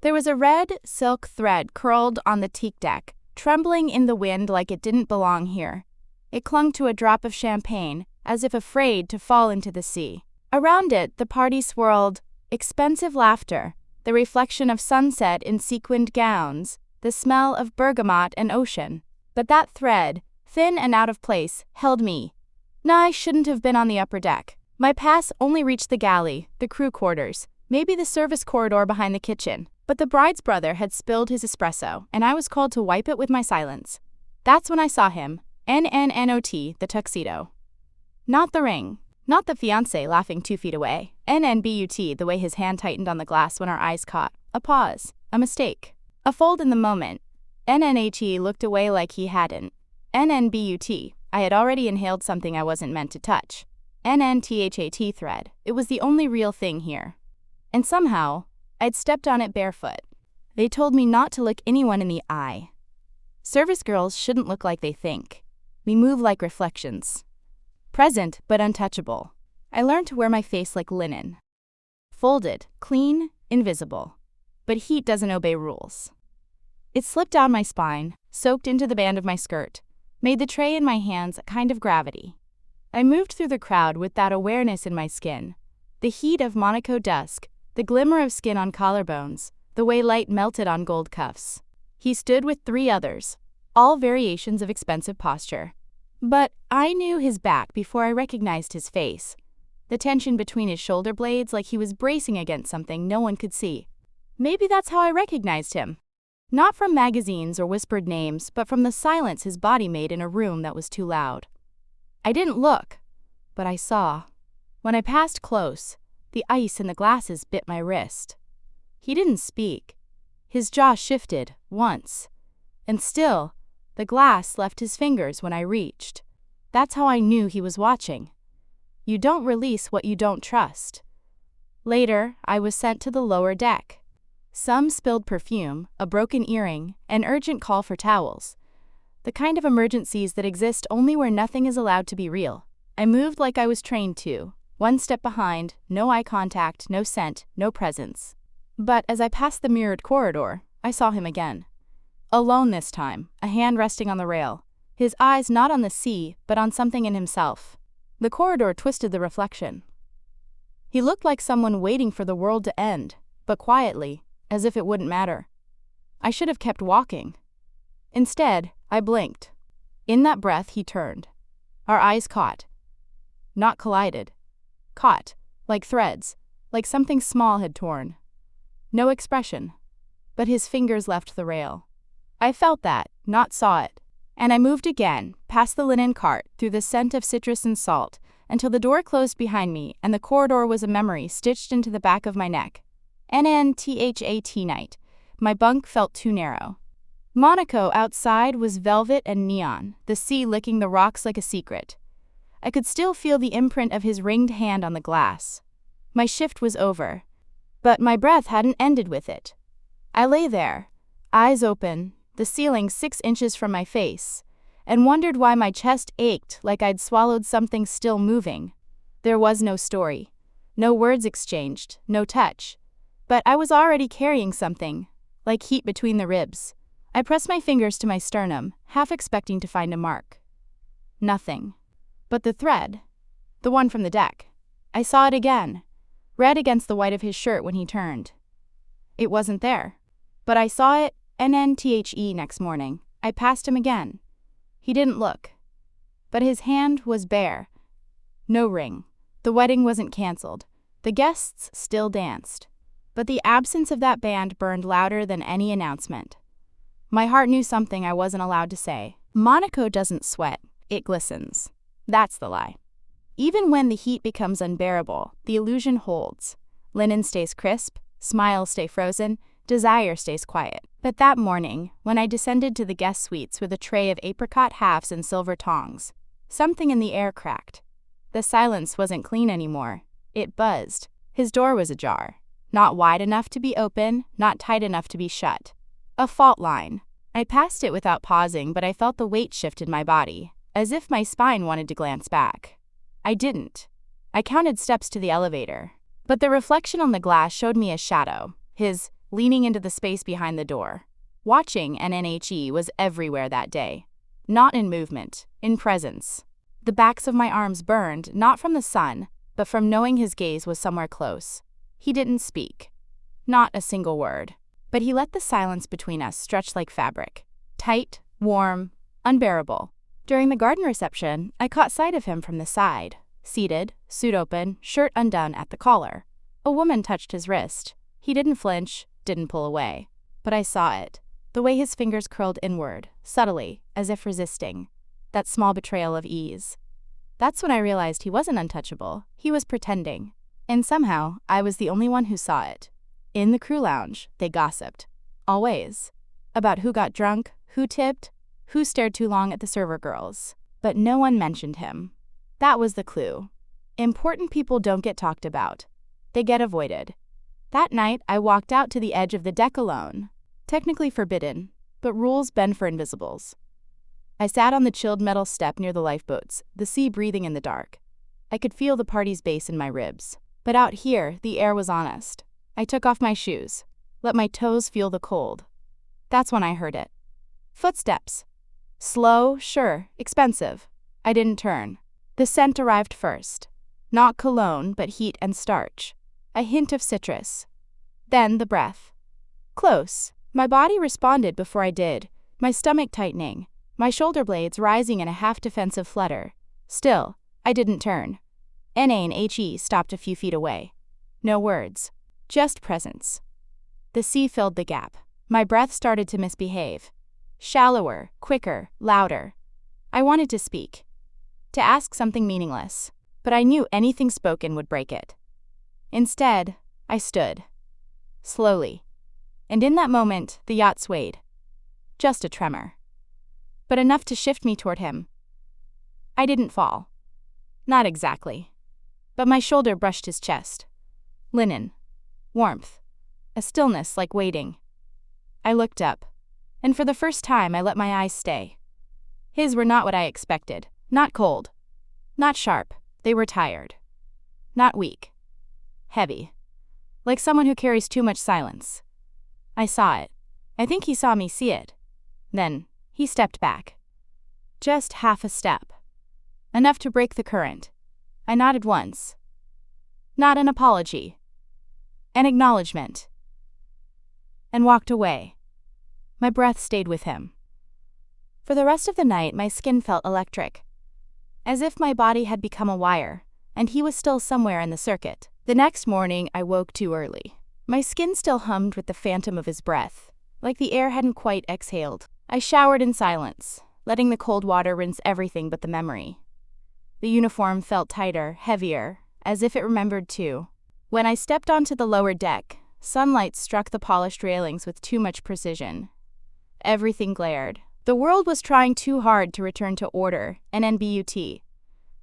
There was a red silk thread curled on the teak deck, trembling in the wind like it didn't belong here. It clung to a drop of champagne, as if afraid to fall into the sea. Around it, the party swirled, expensive laughter, the reflection of sunset in sequined gowns, the smell of bergamot and ocean. But that thread, thin and out of place, held me. I shouldn't have been on the upper deck. My pass only reached the galley, the crew quarters, maybe the service corridor behind the kitchen. But the bride's brother had spilled his espresso, and I was called to wipe it with my silence. That's when I saw him, NNNOT, the tuxedo. Not the ring, not the fiancé laughing 2 feet away, NNBUT, the way his hand tightened on the glass when our eyes caught. A pause, a mistake, a fold in the moment. NNHE looked away like he hadn't. NNBUT, I had already inhaled something I wasn't meant to touch. NNTHAT thread, it was the only real thing here. And somehow, I'd stepped on it barefoot. They told me not to look anyone in the eye. Service girls shouldn't look like they think. We move like reflections. Present, but untouchable. I learned to wear my face like linen. Folded, clean, invisible. But heat doesn't obey rules. It slipped down my spine, soaked into the band of my skirt, made the tray in my hands a kind of gravity. I moved through the crowd with that awareness in my skin. The heat of Monaco dusk, the glimmer of skin on collarbones, the way light melted on gold cuffs. He stood with 3 others, all variations of expensive posture. But I knew his back before I recognized his face. The tension between his shoulder blades like he was bracing against something no one could see. Maybe that's how I recognized him. Not from magazines or whispered names, but from the silence his body made in a room that was too loud. I didn't look, but I saw. When I passed close, the ice in the glasses bit my wrist. He didn't speak. His jaw shifted, once. And still, the glass left his fingers when I reached. That's how I knew he was watching. You don't release what you don't trust. Later, I was sent to the lower deck. Some spilled perfume, a broken earring, an urgent call for towels. The kind of emergencies that exist only where nothing is allowed to be real. I moved like I was trained to. 1 step behind, no eye contact, no scent, no presence. But as I passed the mirrored corridor, I saw him again. Alone this time, a hand resting on the rail. His eyes not on the sea, but on something in himself. The corridor twisted the reflection. He looked like someone waiting for the world to end, but quietly, as if it wouldn't matter. I should have kept walking. Instead, I blinked. In that breath, he turned. Our eyes caught. Not collided. Caught, like threads, like something small had torn. No expression, but his fingers left the rail. I felt that, not saw it. And I moved again, past the linen cart, through the scent of citrus and salt, until the door closed behind me and the corridor was a memory stitched into the back of my neck. NNTHAT night. My bunk felt too narrow. Monaco outside was velvet and neon, the sea licking the rocks like a secret. I could still feel the imprint of his ringed hand on the glass. My shift was over, but my breath hadn't ended with it. I lay there, eyes open, the ceiling 6 inches from my face, and wondered why my chest ached like I'd swallowed something still moving. There was no story, no words exchanged, no touch. But I was already carrying something, like heat between the ribs. I pressed my fingers to my sternum, half expecting to find a mark. Nothing. But the thread, the one from the deck. I saw it again, red against the white of his shirt when he turned. It wasn't there. But I saw it, NNTHE, next morning. I passed him again. He didn't look. But his hand was bare. No ring. The wedding wasn't canceled. The guests still danced. But the absence of that band burned louder than any announcement. My heart knew something I wasn't allowed to say. Monaco doesn't sweat, it glistens. That's the lie. Even when the heat becomes unbearable, the illusion holds. Linen stays crisp, smiles stay frozen, desire stays quiet. But that morning, when I descended to the guest suites with a tray of apricot halves and silver tongs, something in the air cracked. The silence wasn't clean anymore. It buzzed. His door was ajar. Not wide enough to be open, not tight enough to be shut. A fault line. I passed it without pausing, but I felt the weight shift in my body, as if my spine wanted to glance back. I didn't. I counted steps to the elevator. But the reflection on the glass showed me a shadow. His leaning into the space behind the door. Watching NNHE was everywhere that day. Not in movement, in presence. The backs of my arms burned, not from the sun, but from knowing his gaze was somewhere close. He didn't speak. Not a single word. But he let the silence between us stretch like fabric. Tight, warm, unbearable. During the garden reception, I caught sight of him from the side, seated, suit open, shirt undone at the collar. A woman touched his wrist. He didn't flinch, didn't pull away. But I saw it. The way his fingers curled inward, subtly, as if resisting. That small betrayal of ease. That's when I realized he wasn't untouchable. He was pretending. And somehow, I was the only one who saw it. In the crew lounge, they gossiped. Always. About who got drunk, who tipped, who stared too long at the server girls. But no one mentioned him. That was the clue. Important people don't get talked about. They get avoided. That night, I walked out to the edge of the deck alone. Technically forbidden, but rules bend for invisibles. I sat on the chilled metal step near the lifeboats, the sea breathing in the dark. I could feel the party's bass in my ribs. But out here, the air was honest. I took off my shoes, let my toes feel the cold. That's when I heard it. Footsteps. Slow, sure, expensive. I didn't turn. The scent arrived first. Not cologne, but heat and starch. A hint of citrus. Then the breath. Close. My body responded before I did, my stomach tightening, my shoulder blades rising in a half-defensive flutter. Still, I didn't turn. NNHE stopped a few feet away. No words. Just presence. The sea filled the gap. My breath started to misbehave. Shallower, quicker, louder. I wanted to speak. To ask something meaningless. But I knew anything spoken would break it. Instead, I stood. Slowly. And in that moment, the yacht swayed. Just a tremor. But enough to shift me toward him. I didn't fall. Not exactly. But my shoulder brushed his chest. Linen. Warmth. A stillness like waiting. I looked up. And for the first time, I let my eyes stay. His were not what I expected. Not cold. Not sharp. They were tired. Not weak. Heavy. Like someone who carries too much silence. I saw it. I think he saw me see it. Then, he stepped back. Just half a step. Enough to break the current. I nodded once. Not an apology. An acknowledgement. And walked away. My breath stayed with him. For the rest of the night, my skin felt electric. As if my body had become a wire, and he was still somewhere in the circuit. The next morning, I woke too early. My skin still hummed with the phantom of his breath, like the air hadn't quite exhaled. I showered in silence, letting the cold water rinse everything but the memory. The uniform felt tighter, heavier, as if it remembered too. When I stepped onto the lower deck, sunlight struck the polished railings with too much precision. Everything glared. The world was trying too hard to return to order, and NBUT.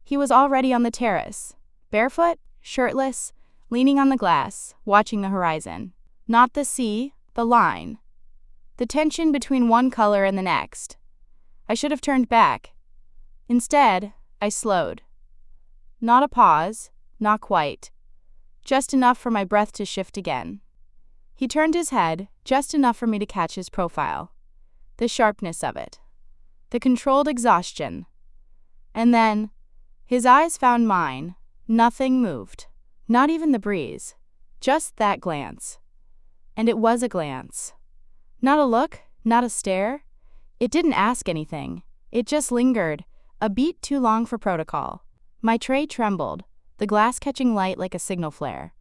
He was already on the terrace, barefoot, shirtless, leaning on the glass, watching the horizon. Not the sea, the line. The tension between one color and the next. I should have turned back. Instead, I slowed. Not a pause, not quite. Just enough for my breath to shift again. He turned his head, just enough for me to catch his profile. The sharpness of it. The controlled exhaustion. And then, his eyes found mine. Nothing moved. Not even the breeze. Just that glance. And it was a glance. Not a look, not a stare. It didn't ask anything. It just lingered, a beat too long for protocol. My tray trembled, the glass catching light like a signal flare.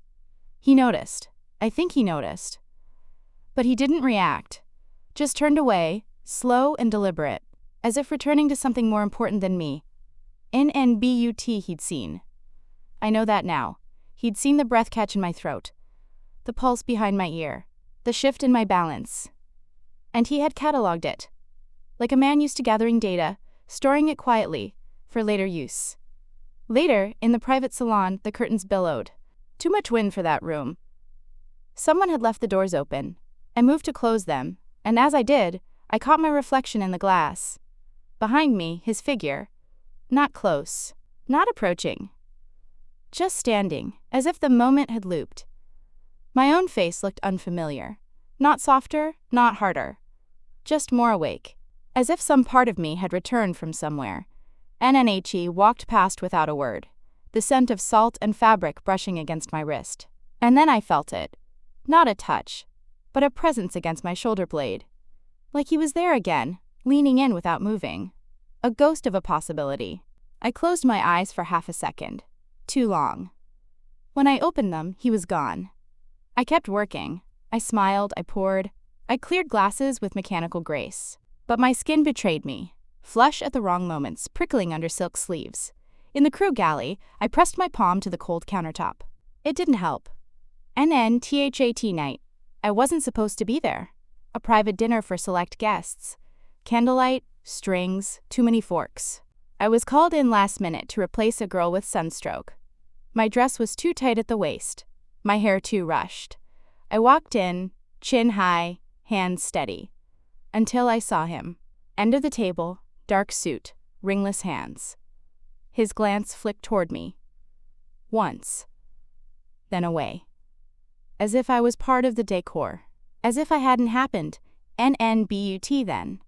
He noticed. I think he noticed. But he didn't react. Just turned away, slow and deliberate, as if returning to something more important than me. NNBUT he'd seen. I know that now. He'd seen the breath catch in my throat, the pulse behind my ear, the shift in my balance. And he had cataloged it. Like a man used to gathering data, storing it quietly, for later use. Later, in the private salon, the curtains billowed. Too much wind for that room. Someone had left the doors open. I moved to close them, and as I did, I caught my reflection in the glass. Behind me, his figure. Not close. Not approaching. Just standing, as if the moment had looped. My own face looked unfamiliar. Not softer, not harder. Just more awake. As if some part of me had returned from somewhere. NNHE walked past without a word, the scent of salt and fabric brushing against my wrist. And then I felt it. Not a touch, but a presence against my shoulder blade. Like he was there again, leaning in without moving. A ghost of a possibility. I closed my eyes for half a second. Too long. When I opened them, he was gone. I kept working. I smiled, I poured. I cleared glasses with mechanical grace. But my skin betrayed me. Flush at the wrong moments, prickling under silk sleeves. In the crew galley, I pressed my palm to the cold countertop. It didn't help. NNTHAT night. I wasn't supposed to be there. A private dinner for select guests. Candlelight, strings, too many forks. I was called in last minute to replace a girl with sunstroke. My dress was too tight at the waist. My hair too rushed. I walked in, chin high, hands steady. Until I saw him. End of the table, dark suit, ringless hands. His glance flicked toward me. Once. Then away. As if I was part of the decor. As if I hadn't happened. NNBUT then.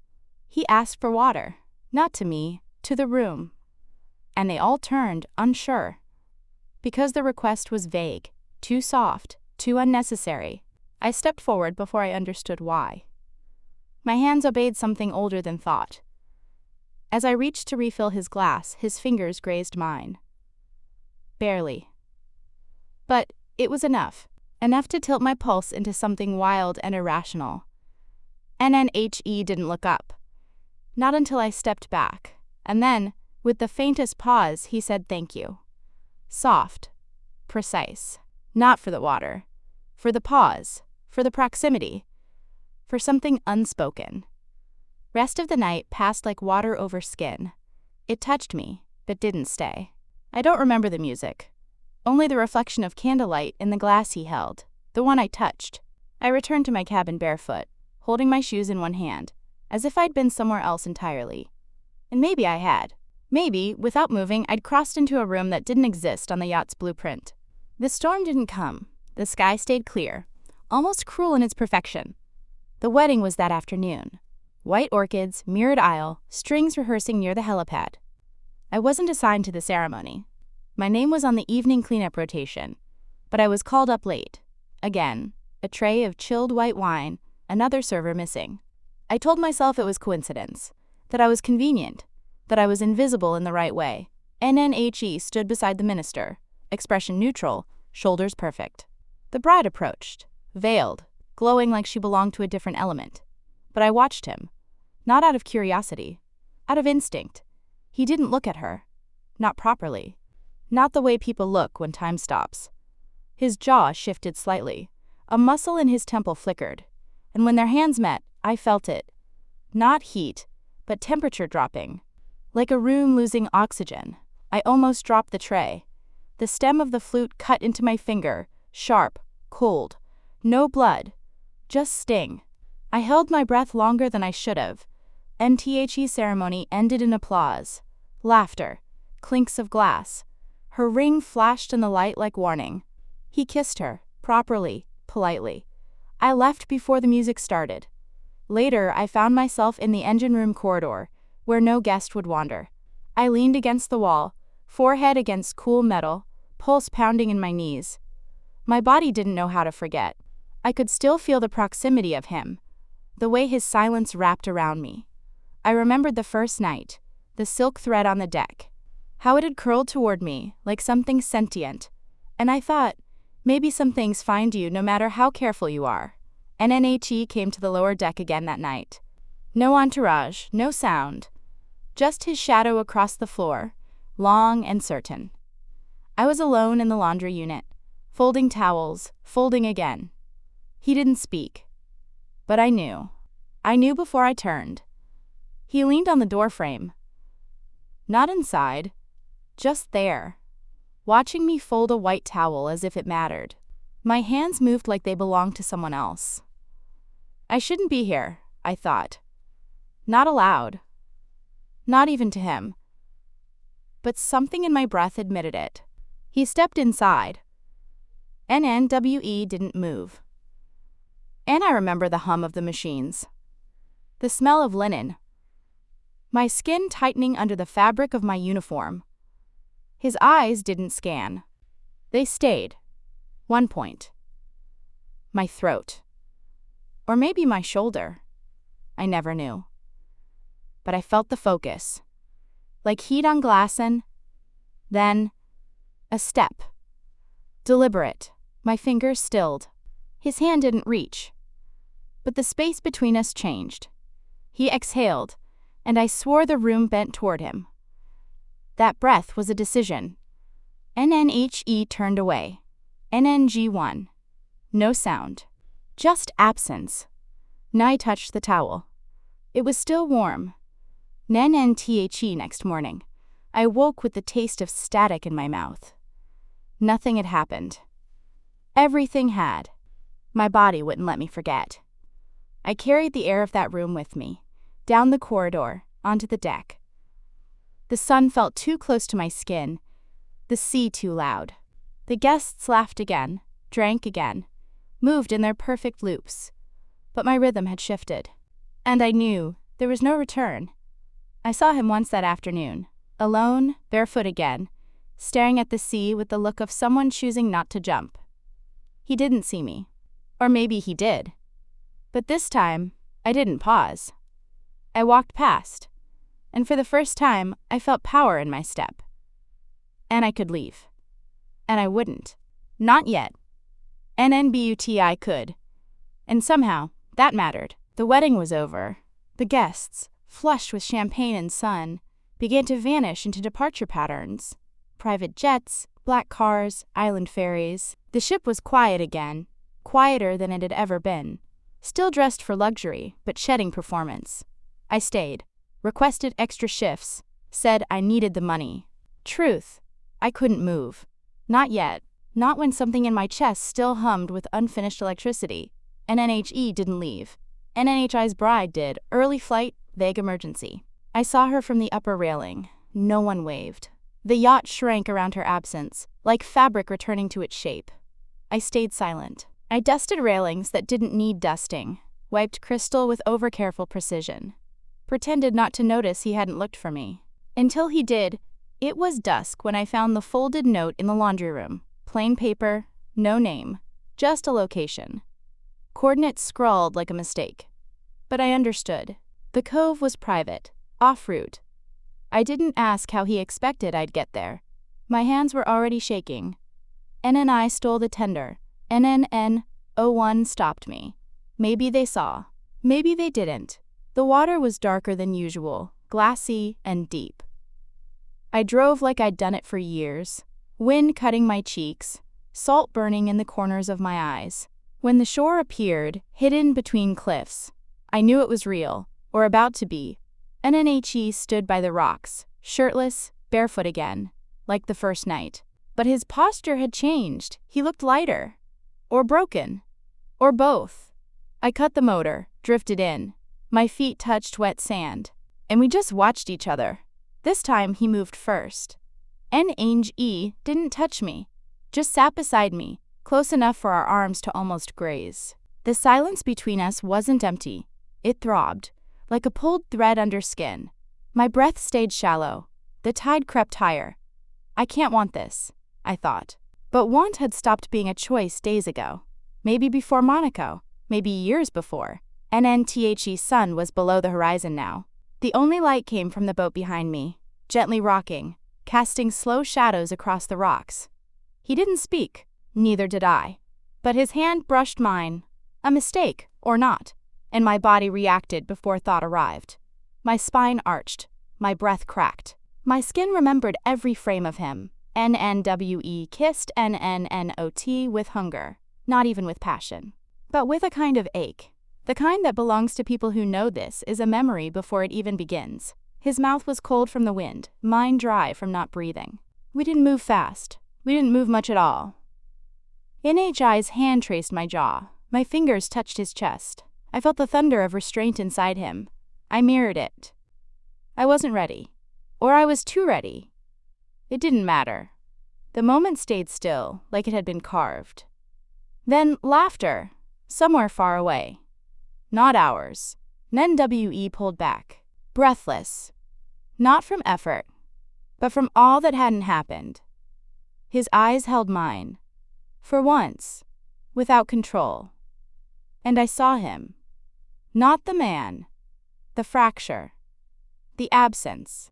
He asked for water. Not to me, to the room. And they all turned, unsure. Because the request was vague, too soft, too unnecessary. I stepped forward before I understood why. My hands obeyed something older than thought. As I reached to refill his glass, his fingers grazed mine. Barely. But it was enough. Enough to tilt my pulse into something wild and irrational. NNHE didn't look up. Not until I stepped back. And then, with the faintest pause, he said thank you. Soft. Precise. Not for the water. For the pause. For the proximity. For something unspoken. Rest of the night passed like water over skin. It touched me, but didn't stay. I don't remember the music. Only the reflection of candlelight in the glass he held, the one I touched. I returned to my cabin barefoot, holding my shoes in one hand, as if I'd been somewhere else entirely. And maybe I had. Maybe, without moving, I'd crossed into a room that didn't exist on the yacht's blueprint. The storm didn't come. The sky stayed clear, almost cruel in its perfection. The wedding was that afternoon. White orchids, mirrored aisle, strings rehearsing near the helipad. I wasn't assigned to the ceremony. My name was on the evening cleanup rotation, but I was called up late. Again, a tray of chilled white wine, another server missing. I told myself it was coincidence, that I was convenient, that I was invisible in the right way. NNHE stood beside the minister, expression neutral, shoulders perfect. The bride approached, veiled, glowing like she belonged to a different element. But I watched him, not out of curiosity, out of instinct. He didn't look at her, not properly, not the way people look when time stops. His jaw shifted slightly, a muscle in his temple flickered, and when their hands met, I felt it. Not heat, but temperature dropping. Like a room losing oxygen, I almost dropped the tray. The stem of the flute cut into my finger, sharp, cold. No blood, just sting. I held my breath longer than I should have. NTHE ceremony ended in applause, laughter, clinks of glass. Her ring flashed in the light like warning. He kissed her, properly, politely. I left before the music started. Later, I found myself in the engine room corridor, where no guest would wander. I leaned against the wall, forehead against cool metal, pulse pounding in my knees. My body didn't know how to forget. I could still feel the proximity of him, the way his silence wrapped around me. I remembered the first night, the silk thread on the deck, how it had curled toward me like something sentient. And I thought, maybe some things find you no matter how careful you are. NNHE came to the lower deck again that night. No entourage, no sound. Just his shadow across the floor, long and certain. I was alone in the laundry unit, folding towels, folding again. He didn't speak. But I knew. I knew before I turned. He leaned on the doorframe. Not inside, just there, watching me fold a white towel as if it mattered. My hands moved like they belonged to someone else. I shouldn't be here, I thought. Not allowed. Not even to him. But something in my breath admitted it. He stepped inside. NNWE didn't move. And I remember the hum of the machines. The smell of linen. My skin tightening under the fabric of my uniform. His eyes didn't scan. They stayed. One point. My throat. Or maybe my shoulder. I never knew. But I felt the focus. Like heat on glass and then a step. Deliberate. My fingers stilled. His hand didn't reach. But the space between us changed. He exhaled, and I swore the room bent toward him. That breath was a decision. NNHE turned away. NNG1. No sound. Just absence. Nye touched the towel. It was still warm. NNTHE next morning. I woke with the taste of static in my mouth. Nothing had happened. Everything had. My body wouldn't let me forget. I carried the air of that room with me, down the corridor, onto the deck. The sun felt too close to my skin, the sea too loud. The guests laughed again, drank again, moved in their perfect loops. But my rhythm had shifted. And I knew there was no return. I saw him once that afternoon, alone, barefoot again, staring at the sea with the look of someone choosing not to jump. He didn't see me. Or maybe he did. But this time, I didn't pause. I walked past, and for the first time, I felt power in my step. And I could leave. And I wouldn't. Not yet. NNBUT I could. And somehow, that mattered. The wedding was over. The guests, flushed with champagne and sun, began to vanish into departure patterns. Private jets, black cars, island ferries. The ship was quiet again, quieter than it had ever been. Still dressed for luxury, but shedding performance. I stayed, requested extra shifts, said I needed the money. Truth, I couldn't move. Not yet. Not when something in my chest still hummed with unfinished electricity. NNHE didn't leave. NNHI's bride did. Early flight, vague emergency. I saw her from the upper railing. No one waved. The yacht shrank around her absence, like fabric returning to its shape. I stayed silent. I dusted railings that didn't need dusting, wiped crystal with overcareful precision. Pretended not to notice he hadn't looked for me. Until he did. It was dusk when I found the folded note in the laundry room. Plain paper, no name, just a location. Coordinates scrawled like a mistake. But I understood. The cove was private, off route. I didn't ask how he expected I'd get there. My hands were already shaking. NNI stole the tender. NNN01 stopped me. Maybe they saw. Maybe they didn't. The water was darker than usual, glassy and deep. I drove like I'd done it for years. Wind cutting my cheeks, salt burning in the corners of my eyes. When the shore appeared, hidden between cliffs, I knew it was real, or about to be. NNHE stood by the rocks, shirtless, barefoot again, like the first night. But his posture had changed. He looked lighter. Or broken. Or both. I cut the motor, drifted in. My feet touched wet sand. And we just watched each other. This time he moved first. NNHE didn't touch me. Just sat beside me, close enough for our arms to almost graze. The silence between us wasn't empty. It throbbed, like a pulled thread under skin. My breath stayed shallow. The tide crept higher. I can't want this, I thought. But want had stopped being a choice days ago. Maybe before Monaco. Maybe years before. NNTHE's sun was below the horizon now. The only light came from the boat behind me, gently rocking, casting slow shadows across the rocks. He didn't speak. Neither did I. But his hand brushed mine. A mistake, or not. And my body reacted before thought arrived. My spine arched. My breath cracked. My skin remembered every frame of him. NNWE kissed NNNOT with hunger, not even with passion, but with a kind of ache. The kind that belongs to people who know this is a memory before it even begins. His mouth was cold from the wind, mine dry from not breathing. We didn't move fast. We didn't move much at all. NHI's hand traced my jaw. My fingers touched his chest. I felt the thunder of restraint inside him. I mirrored it. I wasn't ready. Or I was too ready. It didn't matter. The moment stayed still, like it had been carved. Then laughter. somewhere far away. Not ours. NWE pulled back, breathless. Not from effort, but from all that hadn't happened. His eyes held mine, for once, without control. And I saw him. Not the man. The fracture. The absence.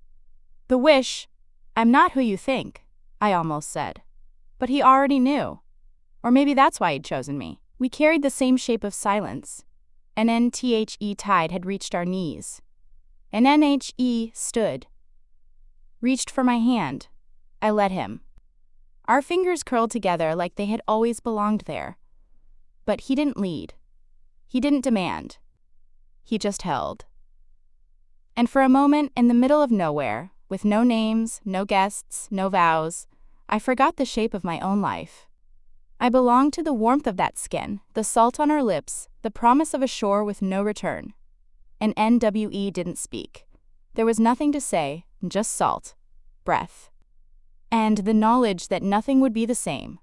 The wish. I'm not who you think, I almost said. But he already knew. Or maybe that's why he'd chosen me. We carried the same shape of silence. An NTHE tide had reached our knees. An NHE stood. Reached for my hand. I let him. Our fingers curled together like they had always belonged there. But he didn't lead. He didn't demand. He just held. And for a moment, in the middle of nowhere, with no names, no guests, no vows, I forgot the shape of my own life. I belonged to the warmth of that skin, the salt on our lips, the promise of a shore with no return. And NWE didn't speak. There was nothing to say, just salt, breath, and the knowledge that nothing would be the same.